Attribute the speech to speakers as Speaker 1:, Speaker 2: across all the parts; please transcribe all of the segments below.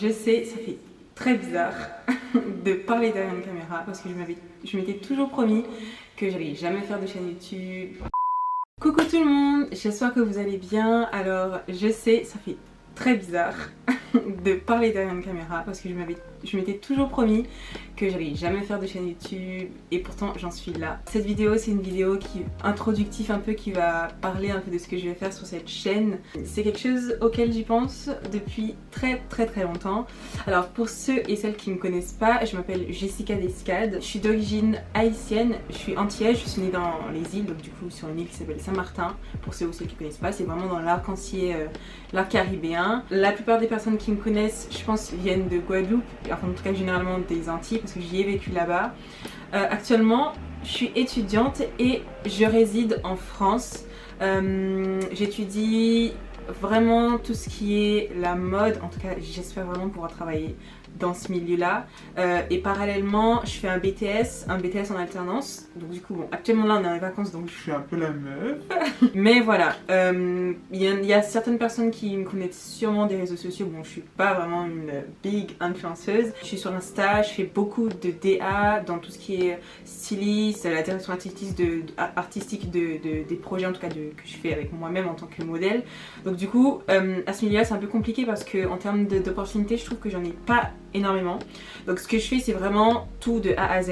Speaker 1: je sais, ça fait très bizarre de parler derrière une caméra parce que je m'étais toujours promis que j'allais jamais faire de chaîne YouTube. Coucou tout le monde, j'espère que vous allez bien. Alors je sais, ça fait très bizarre de parler derrière une caméra parce que je m'étais toujours promis que j'allais jamais faire de chaîne YouTube et pourtant j'en suis là. Cette vidéo c'est une vidéo qui introductive un peu, qui va parler un peu de ce que je vais faire sur cette chaîne. C'est quelque chose auquel j'y pense depuis très longtemps. Alors pour ceux et celles qui me connaissent pas, je m'appelle Jessica Descades, je suis d'origine haïtienne, je suis antillaise, je suis née dans les îles, donc du coup sur une île qui s'appelle Saint-Martin. Pour ceux ou celles qui connaissent pas, c'est vraiment dans l'arc-en-ciel, l'arc caribéen. La plupart des personnes qui me connaissent, je pense, viennent de Guadeloupe, enfin en tout cas généralement des Antilles parce que j'y ai vécu là-bas. Actuellement, je suis étudiante et je réside en France. J'étudie vraiment tout ce qui est la mode, en tout cas j'espère vraiment pouvoir travailler dans ce milieu-là. Et parallèlement, je fais un BTS en alternance. Donc du coup, bon, actuellement là on est en vacances donc je suis un peu la meuf. Mais voilà, il y a certaines personnes qui me connaissent sûrement des réseaux sociaux. Bon, je suis pas vraiment une big influenceuse. Je suis sur Insta, je fais beaucoup de DA dans tout ce qui est styliste, la direction artistique des projets en tout cas que je fais avec moi-même en tant que modèle. Donc du coup, à ce milieu-là c'est un peu compliqué parce que en termes d'opportunités, je trouve que j'en ai pas énormément. Donc ce que je fais c'est vraiment tout de A à Z.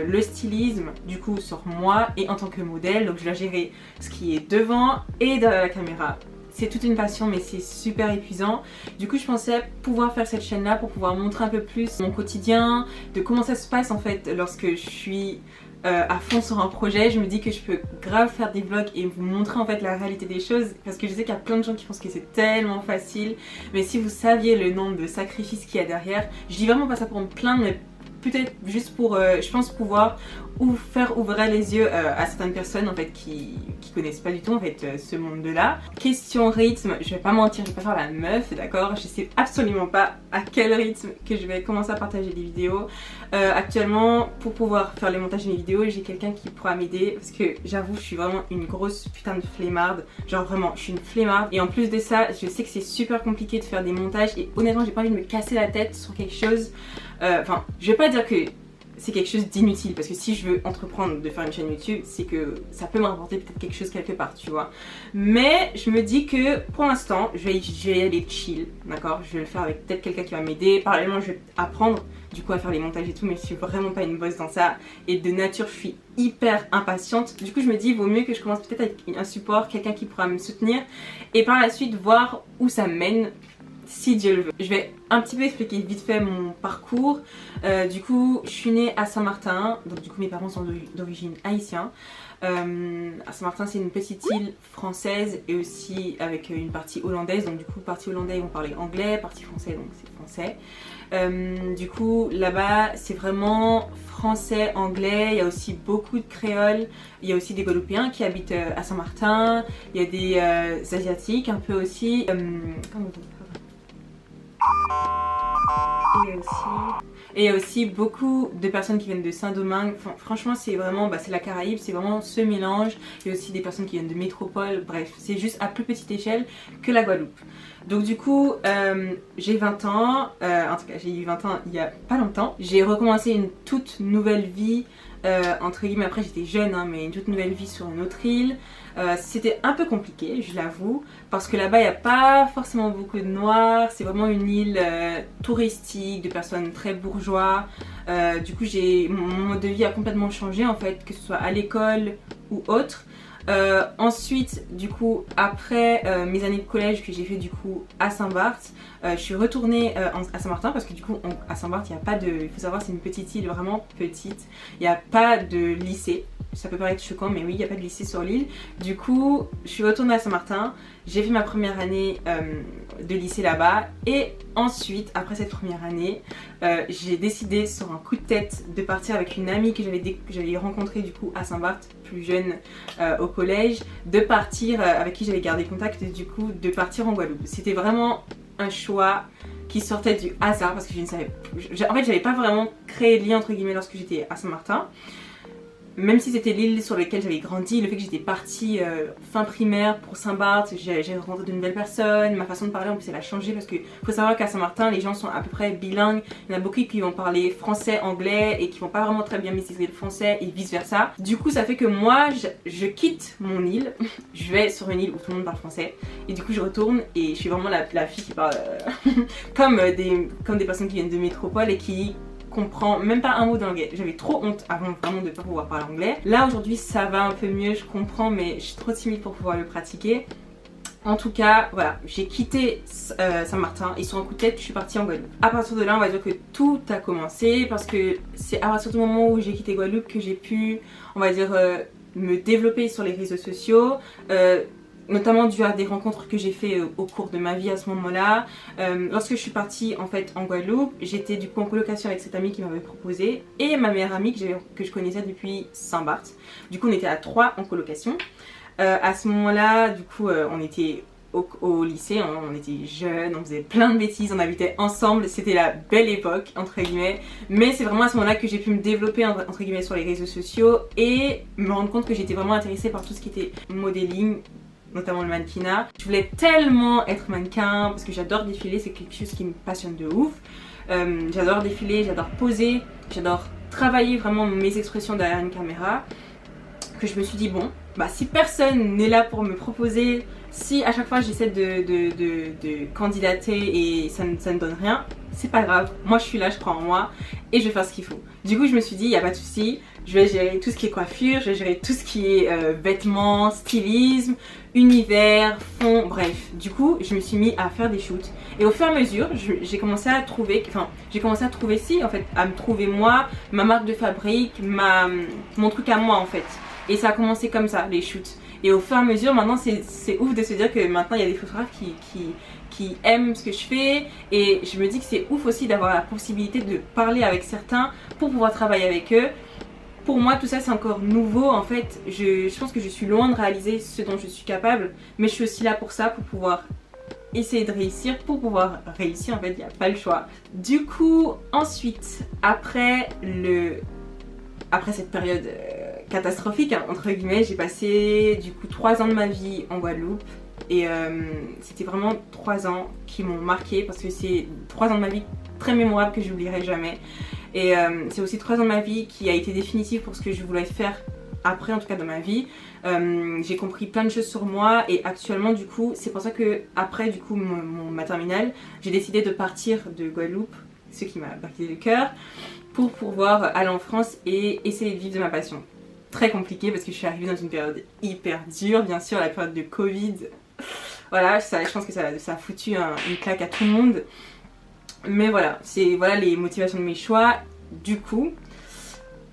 Speaker 1: Le stylisme du coup sur moi et en tant que modèle, donc je dois gérer ce qui est devant et derrière la caméra. C'est toute une passion mais c'est super épuisant. Du coup je pensais pouvoir faire cette chaîne là pour pouvoir montrer un peu plus mon quotidien, de comment ça se passe en fait lorsque je suis à fond sur un projet. Je me dis que je peux grave faire des vlogs et vous montrer en fait la réalité des choses parce que je sais qu'il y a plein de gens qui pensent que c'est tellement facile, mais si vous saviez le nombre de sacrifices qu'il y a derrière, je dis vraiment pas ça pour me plaindre mais peut-être juste pour, je pense, pouvoir faire ouvrir les yeux à certaines personnes en fait qui connaissent pas du tout en fait ce monde-là. Question rythme, je vais pas mentir, je vais pas faire la meuf, d'accord? Je sais absolument pas à quel rythme que je vais commencer à partager des vidéos. Actuellement, pour pouvoir faire les montages de mes vidéos, j'ai quelqu'un qui pourra m'aider parce que j'avoue, je suis vraiment une grosse putain de flemmarde. Genre vraiment, je suis une flemmarde et en plus de ça, je sais que c'est super compliqué de faire des montages et honnêtement, j'ai pas envie de me casser la tête sur quelque chose. Enfin, je vais pas dire que c'est quelque chose d'inutile parce que si je veux entreprendre de faire une chaîne YouTube, c'est que ça peut me rapporter peut-être quelque chose quelque part, tu vois. Mais je me dis que pour l'instant, je vais y aller chill, d'accord. Je vais le faire avec peut-être quelqu'un qui va m'aider. Parallèlement, je vais apprendre du coup à faire les montages et tout, mais je suis vraiment pas une bosse dans ça. Et de nature, je suis hyper impatiente. Du coup, je me dis, vaut mieux que je commence peut-être avec un support, quelqu'un qui pourra me soutenir et par la suite voir où ça mène. Si Dieu le veut. Je vais un petit peu expliquer vite fait mon parcours. Du coup, je suis née à Saint-Martin, donc du coup mes parents sont d'origine haïtienne. À Saint-Martin, c'est une petite île française et aussi avec une partie hollandaise. Donc du coup, partie hollandais ils vont parler anglais, partie français donc c'est français. Du coup, là-bas, c'est vraiment français, anglais. Il y a aussi beaucoup de créoles. Il y a aussi des Guadeloupéens qui habitent à Saint-Martin. Il y a des Asiatiques un peu aussi. Comment on dit ? Et il y a aussi beaucoup de personnes qui viennent de Saint-Domingue. Enfin, franchement, c'est vraiment, c'est la Caraïbe, c'est vraiment ce mélange. Il y a aussi des personnes qui viennent de métropole. Bref, c'est juste à plus petite échelle que la Guadeloupe. Donc du coup, j'ai 20 ans. En tout cas, j'ai eu 20 ans il y a pas longtemps. J'ai recommencé une toute nouvelle vie. Entre guillemets, après j'étais jeune hein, mais une toute nouvelle vie sur une autre île. C'était un peu compliqué, je l'avoue, parce que là-bas il n'y a pas forcément beaucoup de noirs, c'est vraiment une île touristique, de personnes très bourgeois. Du coup mon mode de vie a complètement changé en fait, que ce soit à l'école ou autre. Ensuite, du coup, après mes années de collège que j'ai fait du coup à Saint-Barth, je suis retournée à Saint-Martin parce que du coup à Saint-Barth il n'y a pas de, il faut savoir c'est une petite île vraiment petite, il n'y a pas de lycée. Ça peut paraître choquant mais oui, il n'y a pas de lycée sur l'île. Du coup, je suis retournée à Saint-Martin, j'ai fait ma première année de lycée là-bas et ensuite, après cette première année, j'ai décidé sur un coup de tête de partir avec une amie que j'avais rencontrée du coup à Saint-Barth, plus jeune au collège, de partir, avec qui j'avais gardé contact du coup, de partir en Guadeloupe. C'était vraiment un choix qui sortait du hasard parce que je ne savais, en fait j'avais pas vraiment créé de lien entre guillemets lorsque j'étais à Saint-Martin. même si c'était l'île sur laquelle j'avais grandi, le fait que j'étais partie fin primaire pour Saint-Barth, j'ai rencontré de nouvelles personnes, ma façon de parler en plus elle a changé parce que faut savoir qu'à Saint-Martin les gens sont à peu près bilingues, il y en a beaucoup qui vont parler français, anglais et qui vont pas vraiment très bien maîtriser le français et vice versa. Du coup ça fait que moi je quitte mon île, je vais sur une île où tout le monde parle français et du coup je retourne et je suis vraiment la fille qui parle comme des personnes qui viennent de métropole et qui comprend même pas un mot d'anglais. J'avais trop honte avant vraiment de pas pouvoir parler anglais. Là aujourd'hui ça va un peu mieux, je comprends, mais je suis trop timide pour pouvoir le pratiquer. En tout cas, voilà, j'ai quitté Saint-Martin et sur un coup de tête, je suis partie en Guadeloupe. À partir de là, on va dire que tout a commencé parce que c'est à partir du moment où j'ai quitté Guadeloupe que j'ai pu, on va dire, me développer sur les réseaux sociaux. Notamment dû à des rencontres que j'ai fait au cours de ma vie à ce moment-là. Lorsque je suis partie en fait en Guadeloupe, j'étais du coup en colocation avec cette amie qui m'avait proposé et ma meilleure amie que je connaissais depuis Saint-Barth. Du coup on était à 3 en colocation. À ce moment-là, du coup on était au lycée, on était jeunes, on faisait plein de bêtises, on habitait ensemble, c'était la belle époque entre guillemets. Mais c'est vraiment à ce moment-là que j'ai pu me développer entre guillemets sur les réseaux sociaux et me rendre compte que j'étais vraiment intéressée par tout ce qui était modeling, notamment le mannequinat. Je voulais tellement être mannequin parce que j'adore défiler, c'est quelque chose qui me passionne de ouf. J'adore défiler, j'adore poser, j'adore travailler vraiment mes expressions derrière une caméra. Que je me suis dit bon, bah si personne n'est là pour me proposer, si à chaque fois j'essaie de candidater et ça ne donne rien, c'est pas grave, moi je suis là, je crois en moi et je vais faire ce qu'il faut. Du coup je me suis dit, il n'y a pas de souci, je vais gérer tout ce qui est coiffure, je vais gérer tout ce qui est vêtements, stylisme, univers, fond, bref. Du coup je me suis mis à faire des shoots et au fur et à mesure j'ai commencé à trouver, si en fait, à me trouver moi, ma marque de fabrique, mon truc à moi en fait. Et ça a commencé comme ça, les shoots. Et au fur et à mesure, maintenant c'est ouf de se dire que maintenant il y a des photographes qui aiment ce que je fais. Et je me dis que c'est ouf aussi d'avoir la possibilité de parler avec certains pour pouvoir travailler avec eux. Pour moi tout ça c'est encore nouveau en fait. Je pense que je suis loin de réaliser ce dont je suis capable. Mais je suis aussi là pour ça, pour pouvoir essayer de réussir. Pour pouvoir réussir en fait, il n'y a pas le choix. Du coup ensuite, après cette période catastrophique hein, entre guillemets, j'ai passé du coup 3 ans de ma vie en Guadeloupe et c'était vraiment 3 ans qui m'ont marqué parce que c'est 3 ans de ma vie très mémorables que j'oublierai jamais et c'est aussi 3 ans de ma vie qui a été définitive pour ce que je voulais faire après, en tout cas dans ma vie. J'ai compris plein de choses sur moi et actuellement du coup c'est pour ça que après du coup ma terminale, j'ai décidé de partir de Guadeloupe, ce qui m'a brisé le cœur, pour pouvoir aller en France et essayer de vivre de ma passion. Très compliqué parce que je suis arrivée dans une période hyper dure, bien sûr la période de Covid. Voilà, je pense que ça a foutu une claque à tout le monde. Mais voilà, c'est les motivations de mes choix. Du coup,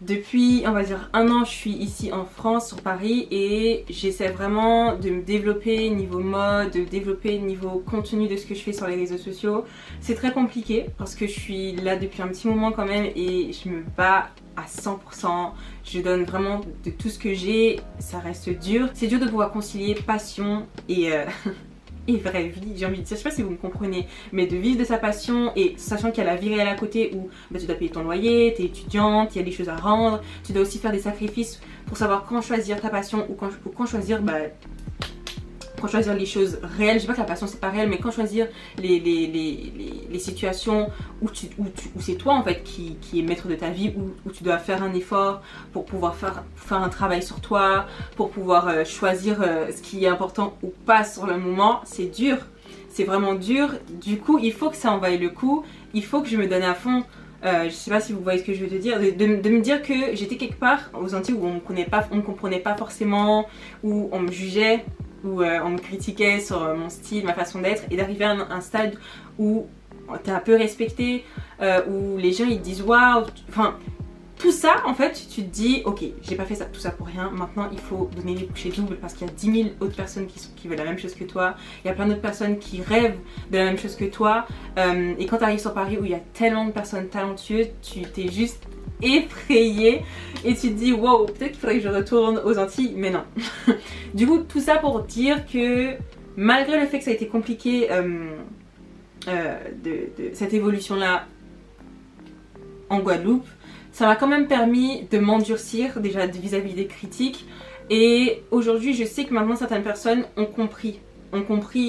Speaker 1: depuis on va dire 1 an je suis ici en France, sur Paris, et j'essaie vraiment de me développer niveau mode, de développer niveau contenu de ce que je fais sur les réseaux sociaux. C'est très compliqué parce que je suis là depuis un petit moment quand même et je me bats à 100%, je donne vraiment de tout ce que j'ai, ça reste dur. C'est dur de pouvoir concilier passion et vraie vie, j'ai envie de dire, je sais pas si vous me comprenez, mais de vivre de sa passion et sachant qu'il y a la vie réelle à côté où tu dois payer ton loyer, t'es étudiante, il y a des choses à rendre, tu dois aussi faire des sacrifices pour savoir quand choisir ta passion ou quand choisir les choses réelles. Je dis pas que la passion c'est pas réel, mais quand choisir les situations où c'est toi en fait qui est maître de ta vie, où tu dois faire un effort pour pouvoir faire un travail sur toi, pour pouvoir choisir ce qui est important ou pas sur le moment, c'est dur, c'est vraiment dur. Du coup il faut que ça en vaille le coup, il faut que je me donne à fond. Je sais pas si vous voyez ce que je veux te dire, de me dire que j'étais quelque part aux Antilles où on me comprenait pas forcément, où on me jugeait, où on me critiquait sur mon style, ma façon d'être, et d'arriver à un stade où t'es un peu respecté, où les gens ils te disent waouh, enfin tout ça en fait tu te dis ok, j'ai pas fait tout ça pour rien, maintenant il faut donner les couchers doubles parce qu'il y a 10 000 autres personnes qui veulent la même chose que toi, il y a plein d'autres personnes qui rêvent de la même chose que toi, et quand tu arrives sur Paris où il y a tellement de personnes talentueuses, tu t'es juste effrayée et tu te dis wow, peut-être qu'il faudrait que je retourne aux Antilles, mais non. Du coup tout ça pour dire que malgré le fait que ça a été compliqué de cette évolution là en Guadeloupe, ça m'a quand même permis de m'endurcir déjà vis-à-vis des critiques. Et aujourd'hui, je sais que maintenant certaines personnes ont compris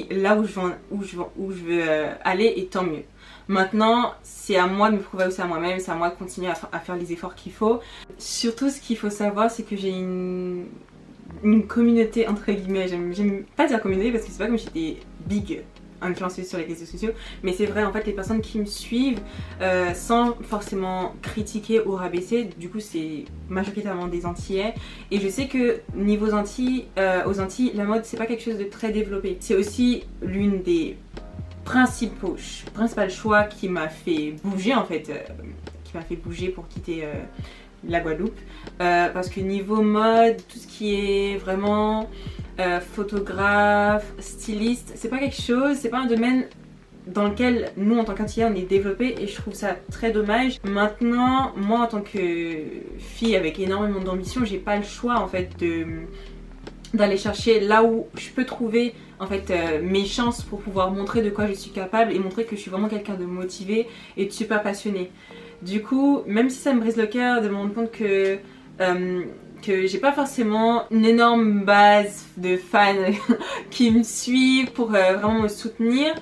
Speaker 1: là où je veux aller, et tant mieux. Maintenant, c'est à moi de me prouver aussi à moi-même, c'est à moi de continuer à faire les efforts qu'il faut. Surtout, ce qu'il faut savoir, c'est que j'ai une communauté, entre guillemets, j'aime pas dire communauté parce que c'est pas comme j'étais big influenceuse sur les réseaux sociaux, mais c'est vrai, en fait, les personnes qui me suivent sans forcément critiquer ou rabaisser, du coup c'est majoritairement des Antillais, et je sais que niveau aux Antilles, la mode c'est pas quelque chose de très développé. C'est aussi l'une des principaux choix qui m'a fait bouger, en fait, qui m'a fait bouger pour quitter la Guadeloupe, parce que niveau mode, tout ce qui est vraiment photographe, styliste, c'est pas quelque chose, c'est pas un domaine dans lequel nous en tant qu'Antillais on est développé, et je trouve ça très dommage. Maintenant, moi en tant que fille avec énormément d'ambition, j'ai pas le choix en fait d'aller chercher là où je peux trouver en fait mes chances pour pouvoir montrer de quoi je suis capable et montrer que je suis vraiment quelqu'un de motivé et de super passionné. Du coup, même si ça me brise le cœur de me rendre compte que j'ai pas forcément une énorme base de fans qui me suivent pour vraiment me soutenir,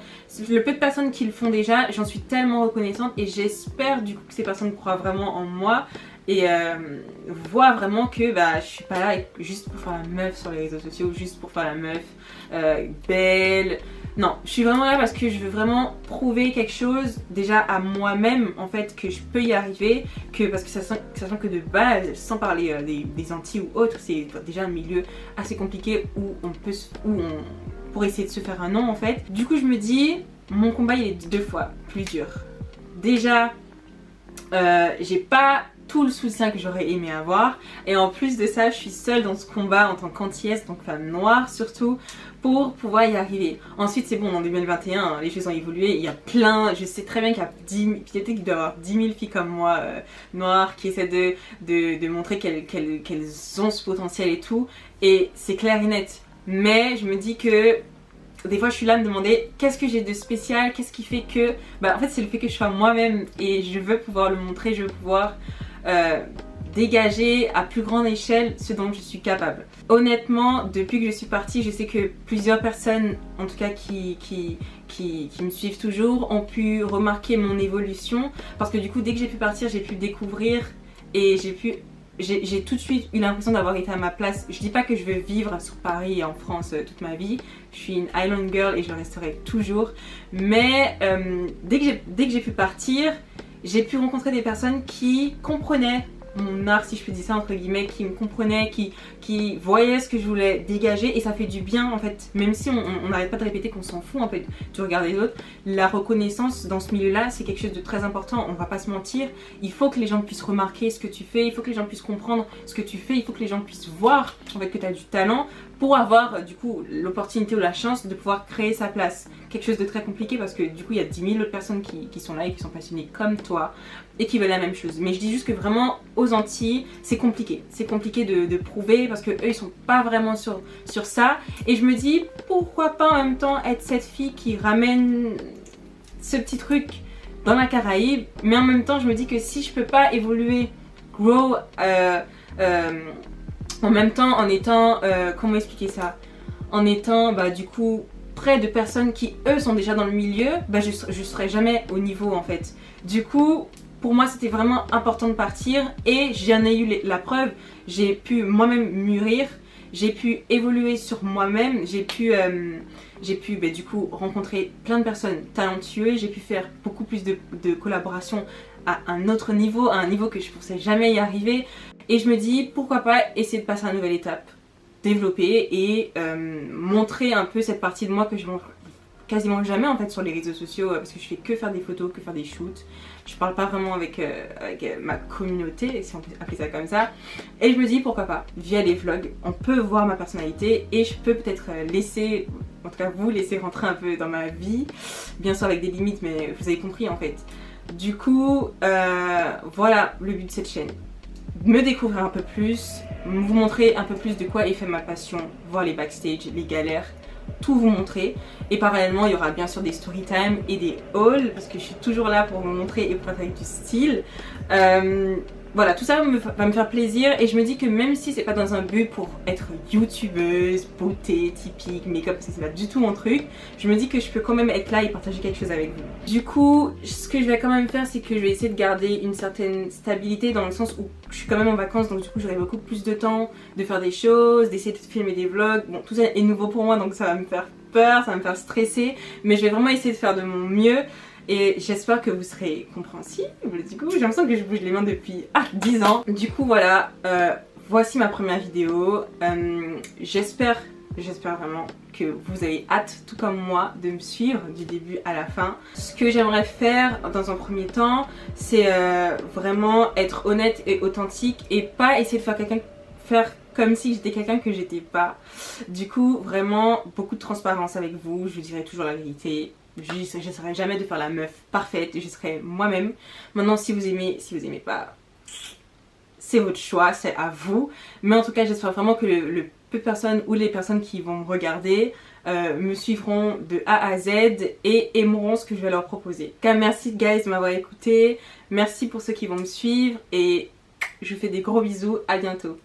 Speaker 1: le peu de personnes qui le font déjà, j'en suis tellement reconnaissante, et j'espère du coup que ces personnes croient vraiment en moi et voient vraiment que je suis pas là juste pour faire la meuf sur les réseaux sociaux, juste pour faire la meuf belle. Non, je suis vraiment là parce que je veux vraiment prouver quelque chose déjà à moi-même, en fait, que je peux y arriver, parce que sachant que de base, sans parler des Antilles ou autres, c'est déjà un milieu assez compliqué où pour essayer de se faire un nom, en fait. Du coup, je me dis, mon combat il est 2 fois plus dur. Déjà, j'ai pas tout le soutien que j'aurais aimé avoir, et en plus de ça je suis seule dans ce combat en tant qu'antillaise, donc femme noire surtout, pour pouvoir y arriver. Ensuite c'est bon, en 2021 les choses ont évolué, il y a plein, je sais très bien qu'il y a peut-être qu'il doit y avoir 10 000 filles comme moi noires qui essaient de montrer qu'elles ont ce potentiel et tout, et c'est clair et net, mais je me dis que des fois je suis là à me demander qu'est-ce que j'ai de spécial, qu'est-ce qui fait que... en fait c'est le fait que je sois moi-même, et je veux pouvoir le montrer, je veux pouvoir dégager à plus grande échelle ce dont je suis capable. Honnêtement, depuis que je suis partie, je sais que plusieurs personnes, en tout cas qui me suivent toujours, ont pu remarquer mon évolution, parce que du coup dès que j'ai pu partir, j'ai pu découvrir, et j'ai tout de suite eu l'impression d'avoir été à ma place. Je dis pas que je veux vivre sur Paris et en France toute ma vie, je suis une Island Girl et je le resterai toujours, mais dès que j'ai pu partir, j'ai pu rencontrer des personnes qui comprenaient mon art, si je peux dire ça entre guillemets, qui me comprenaient, qui voyaient ce que je voulais dégager, et ça fait du bien en fait, même si on n'arrête pas de répéter qu'on s'en fout en fait du regard des autres. La reconnaissance dans ce milieu-là, c'est quelque chose de très important, on va pas se mentir, il faut que les gens puissent remarquer ce que tu fais, il faut que les gens puissent comprendre ce que tu fais, il faut que les gens puissent voir en fait que tu as du talent pour avoir du coup l'opportunité ou la chance de pouvoir créer sa place. Quelque chose de très compliqué parce que du coup il y a 10 000 autres personnes qui sont là et qui sont passionnées comme toi et qui veulent la même chose. Mais je dis juste que vraiment aux Antilles c'est compliqué de prouver, parce que eux ils sont pas vraiment sur ça, et je me dis pourquoi pas en même temps être cette fille qui ramène ce petit truc dans la Caraïbe, mais en même temps je me dis que si je peux pas évoluer, grow en même temps en étant, comment expliquer ça, en étant du coup près de personnes qui eux sont déjà dans le milieu, je serai jamais au niveau en fait. Du coup pour moi c'était vraiment important de partir, et j'en ai eu la preuve, j'ai pu moi-même mûrir, j'ai pu évoluer sur moi-même, j'ai pu du coup rencontrer plein de personnes talentueuses, j'ai pu faire beaucoup plus de collaborations à un autre niveau, à un niveau que je pensais jamais y arriver, et je me dis pourquoi pas essayer de passer à une nouvelle étape, développer et montrer un peu cette partie de moi que je montre quasiment jamais en fait sur les réseaux sociaux, parce que je fais que faire des photos, que faire des shoots, je parle pas vraiment avec ma communauté, si on peut appeler ça comme ça, et je me dis pourquoi pas, via les vlogs, on peut voir ma personnalité, et je peux peut-être laisser, en tout cas vous laisser rentrer un peu dans ma vie, bien sûr avec des limites, mais vous avez compris en fait. Du coup, voilà le but de cette chaîne, me découvrir un peu plus, vous montrer un peu plus de quoi est fait ma passion, voir les backstage, les galères, tout vous montrer, et parallèlement il y aura bien sûr des story time et des hauls parce que je suis toujours là pour vous montrer et pour être avec du style. voilà, tout ça va me faire plaisir et je me dis que même si c'est pas dans un but pour être youtubeuse, beauté, typique, make-up, parce que c'est pas du tout mon truc, je me dis que je peux quand même être là et partager quelque chose avec vous. Du coup, ce que je vais quand même faire, c'est que je vais essayer de garder une certaine stabilité dans le sens où je suis quand même en vacances, donc du coup j'aurai beaucoup plus de temps de faire des choses, d'essayer de filmer des vlogs. Bon, tout ça est nouveau pour moi, donc ça va me faire peur, ça va me faire stresser, mais je vais vraiment essayer de faire de mon mieux. Et j'espère que vous serez compréhensible. Du coup, j'ai l'impression que je bouge les mains depuis 10 ans. Du coup, voilà, voici ma première vidéo. J'espère vraiment que vous avez hâte, tout comme moi, de me suivre du début à la fin. Ce que j'aimerais faire dans un premier temps, c'est vraiment être honnête et authentique et pas essayer de faire comme si j'étais quelqu'un que j'étais pas. Du coup, vraiment beaucoup de transparence avec vous. Je vous dirai toujours la vérité. J'essaierai jamais de faire la meuf parfaite, je serai moi-même. Maintenant, si vous aimez pas, c'est votre choix, c'est à vous. Mais en tout cas, j'espère vraiment que le peu de personnes ou les personnes qui vont me regarder me suivront de A à Z et aimeront ce que je vais leur proposer. En tout cas, merci guys de m'avoir écouté. Merci pour ceux qui vont me suivre et je vous fais des gros bisous. À bientôt.